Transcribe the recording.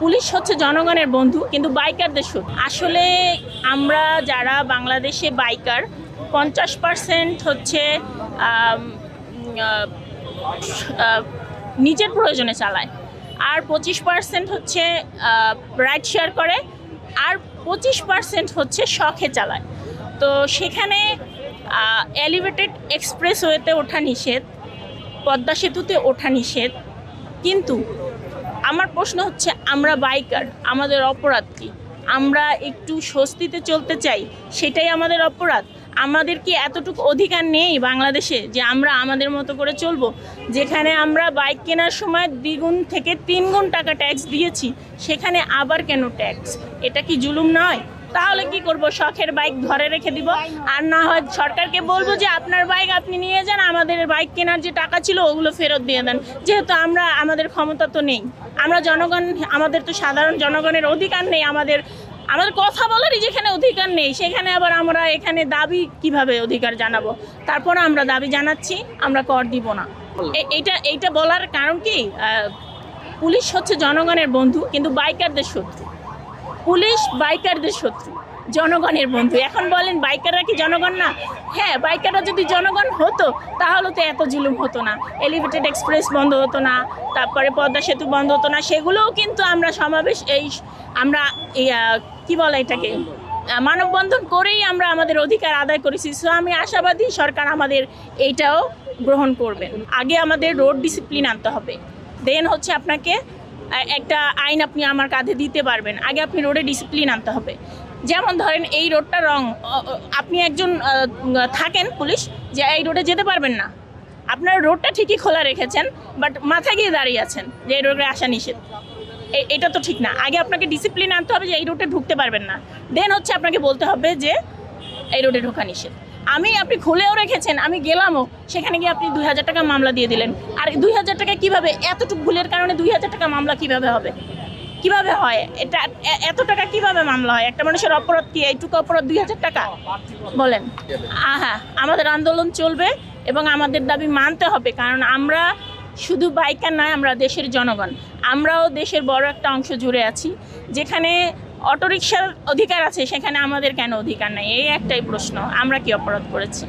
Police হচ্ছে জনগণের বন্ধু, কিন্তু বাইকারদের শত্রু। আসলে আমরা যারা বাংলাদেশে বাইকার 50% হচ্ছে নিজের প্রয়োজনে চালায়, আর 25% হচ্ছে রাইড শেয়ার করে, আর 25% হচ্ছে শখে চালায়। তো সেখানে এলিভেটেড এক্সপ্রেসওয়েতে ওঠা নিষেধ, পদ্মা সেতুতে ওঠা নিষেধ। কিন্তু আমার প্রশ্ন হচ্ছে, আমরা বাইকার, আমাদের অপরাধ কি? আমরা একটু স্বস্তিতে চলতে চাই, সেটাই আমাদের অপরাধ? আমাদের কি এতটুকু অধিকার নেই বাংলাদেশে যে আমরা আমাদের মতো করে চলবো? যেখানে আমরা বাইক কেনার সময় 2 থেকে 3 গুণ টাকা ট্যাক্স দিয়েছি, সেখানে আবার কেন ট্যাক্স? এটা কি জুলুম নয়? তাহলে কি করব? শখের বাইক ধরে রেখে দিব, আর না হয় সরকারকে বলবো যে আপনার বাইক আপনি নিয়ে যান, আমাদের বাইক কেনার যে টাকা ছিল ওগুলো ফেরত দিয়ে দেন। যেহেতু আমাদের ক্ষমতা তো নেই, আমরা জনগণ, আমাদের তো সাধারণ জনগণের অধিকার নেই, আমাদের কথা বলারই যেখানে অধিকার নেই, সেখানে আবার আমরা এখানে দাবি কিভাবে অধিকার জানাবো? তারপর আমরা দাবি জানাচ্ছি, আমরা কর দিব না। এইটা বলার কারণ কি, পুলিশ হচ্ছে জনগণের বন্ধু, কিন্তু বাইকারদের শত্রু। পুলিশ বাইকারদের শত্রু, জনগণের বন্ধু। এখন বলেন বাইকাররা কি জনগণ না? হ্যাঁ, বাইকাররা যদি জনগণ হতো তাহলে তো এত জুলুম হতো না, এলিভেটেড এক্সপ্রেস বন্ধ হতো না, তারপরে পদ্মা সেতু বন্ধ হতো না। সেগুলোও কিন্তু আমরা সমাবেশ, আমরা কি বলে এটাকে, মানববন্ধন করেই আমরা আমাদের অধিকার আদায় করেছি। সো আমি আশাবাদী সরকার আমাদের এইটাও গ্রহণ করবেন। আগে আমাদের রোড ডিসিপ্লিন আনতে হবে, দেন হচ্ছে আপনাকে একটা আইন আপনি আমার কাঁধে দিতে পারবেন। আগে আপনি রোডে ডিসিপ্লিন আনতে হবে। যেমন ধরেন এই রোডটা রং, আপনি একজন থাকেন পুলিশ, যে এই রোডে যেতে পারবেন না, আপনার রোডটা ঠিকই খোলা রেখেছেন, বাট মাথায় গিয়ে দাঁড়িয়ে আছেন যে এই রোডে আসা নিষেধ। এটা তো ঠিক না। আগে আপনাকে ডিসিপ্লিন আনতে হবে যে এই রোডে ঢুকতে পারবেন না, দেন হচ্ছে আপনাকে বলতে হবে যে এই রোডে ঢোকা নিষেধ। আপনি খুলেও রেখেছেন, আমি গেলামও, সেখানে গিয়ে আপনি 2000 টাকা মামলা দিয়ে দিলেন। আর 2000 টাকা কীভাবে, এতটুকু ভুলের কারণে 2000 টাকা মামলা কিভাবে হবে? কিভাবে হয় এটা? এত টাকা কিভাবে মামলা হয়? একটা মানুষের অপরাধ কি এইটুকু অপরাধ 2000 টাকা? বলেন। হ্যাঁ, আমাদের আন্দোলন চলবে এবং আমাদের দাবি মানতে হবে, কারণ আমরা শুধু বাইকার নয়, আমরা দেশের জনগণ। আমরাও দেশের বড় একটা অংশ জুড়ে আছি। যেখানে অটোরিকশার অধিকার আছে, সেখানে আমাদের কেন অধিকার নাই? এই একটাই প্রশ্ন, আমরা কি অপরাধ করেছি?